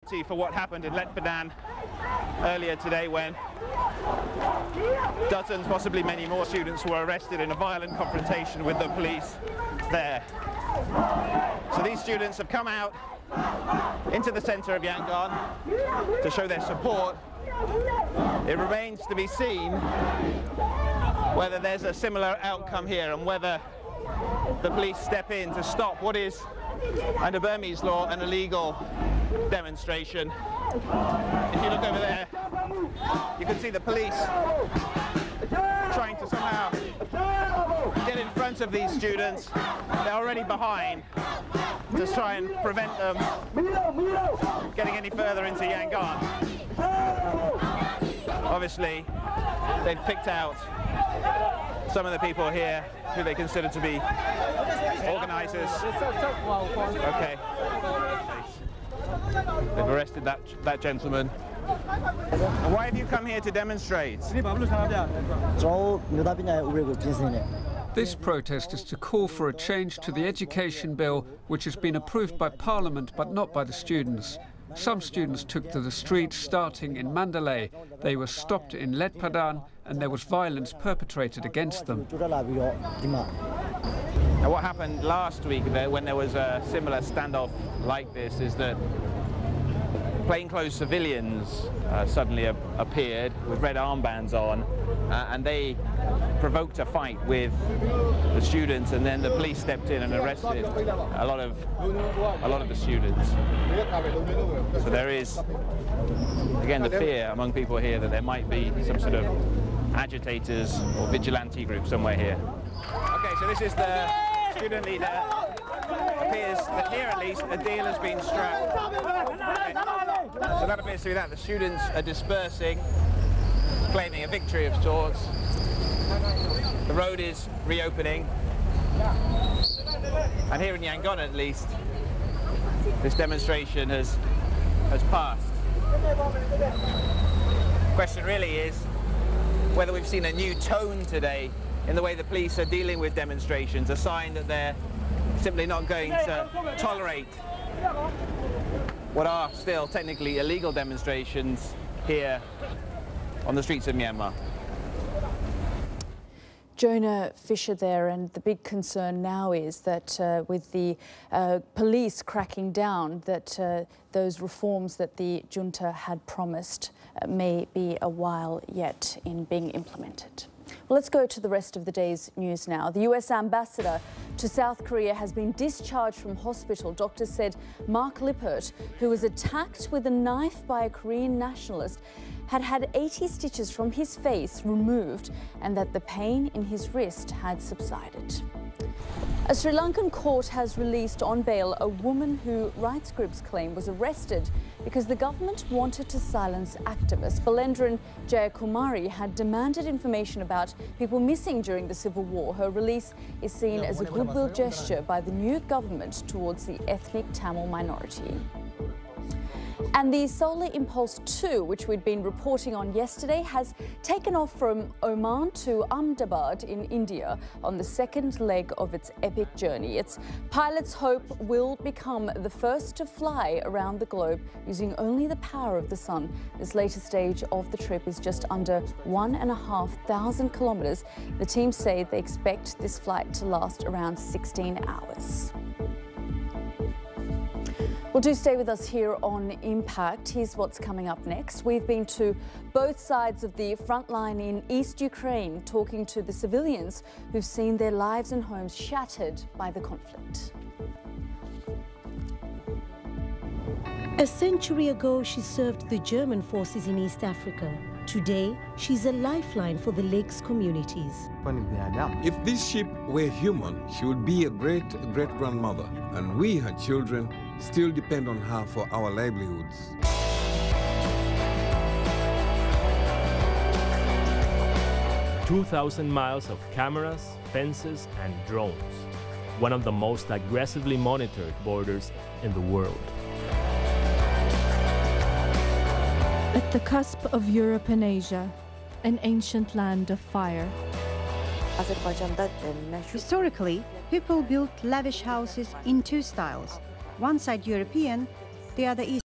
For what happened in Letbadan earlier today, when dozens, possibly many more students were arrested in a violent confrontation with the police there. So these students have come out into the centre of Yangon to show their support. It remains to be seen whether there's a similar outcome here and whether the police step in to stop what is, under Burmese law, an illegal demonstration. If you look over there, you can see the police trying to somehow get in front of these students. They're already behind, just try and prevent them getting any further into Yangon. Obviously, they've picked out some of the people here who they consider to be organisers. Okay. They've arrested that gentleman. Why have you come here to demonstrate? This protest is to call for a change to the education bill, which has been approved by Parliament but not by the students. Some students took to the streets, starting in Mandalay. They were stopped in Letpadan and there was violence perpetrated against them. Now, what happened last week when there was a similar standoff like this is that plainclothes civilians suddenly appeared with red armbands on, and they provoked a fight with the students, and then the police stepped in and arrested a lot of the students. So there is, again, the fear among people here that there might be some sort of agitators or vigilante group somewhere here. Okay, so this is the student leader. Appears that here at least a deal has been struck. Okay. So that appears to be that. The students are dispersing, claiming a victory of sorts. The road is reopening. And here in Yangon at least, this demonstration has passed. The question really is whether we've seen a new tone today in the way the police are dealing with demonstrations, a sign that they're simply not going to tolerate what are still technically illegal demonstrations here on the streets of Myanmar. Jonah Fisher there, and the big concern now is that with the police cracking down, that those reforms that the junta had promised may be a while yet in being implemented. Well, let's go to the rest of the day's news now. The US ambassador to South Korea has been discharged from hospital. Doctors said Mark Lippert, who was attacked with a knife by a Korean nationalist, had had 80 stitches from his face removed and that the pain in his wrist had subsided. A Sri Lankan court has released on bail a woman who rights groups claim was arrested because the government wanted to silence activists. Balendran Jayakumari had demanded information about people missing during the civil war. Her release is seen as a goodwill gesture by the new government towards the ethnic Tamil minority. And the Solar Impulse 2, which we'd been reporting on yesterday, has taken off from Oman to Ahmedabad in India on the second leg of its epic journey. Its pilots hope will become the first to fly around the globe using only the power of the sun. This latest stage of the trip is just under 1,500 kilometres. The team say they expect this flight to last around 16 hours. Well, do stay with us here on Impact. Here's what's coming up next. We've been to both sides of the front line in East Ukraine, talking to the civilians who've seen their lives and homes shattered by the conflict. A century ago, she served the German forces in East Africa. Today, she's a lifeline for the Lakes communities. If this ship were human, she would be a great-great-grandmother, and we, her children, still depend on her for our livelihoods. 2,000 miles of cameras, fences, and drones. One of the most aggressively monitored borders in the world. At the cusp of Europe and Asia, an ancient land of fire. Historically, people built lavish houses in two styles. One side European, the other Eastern.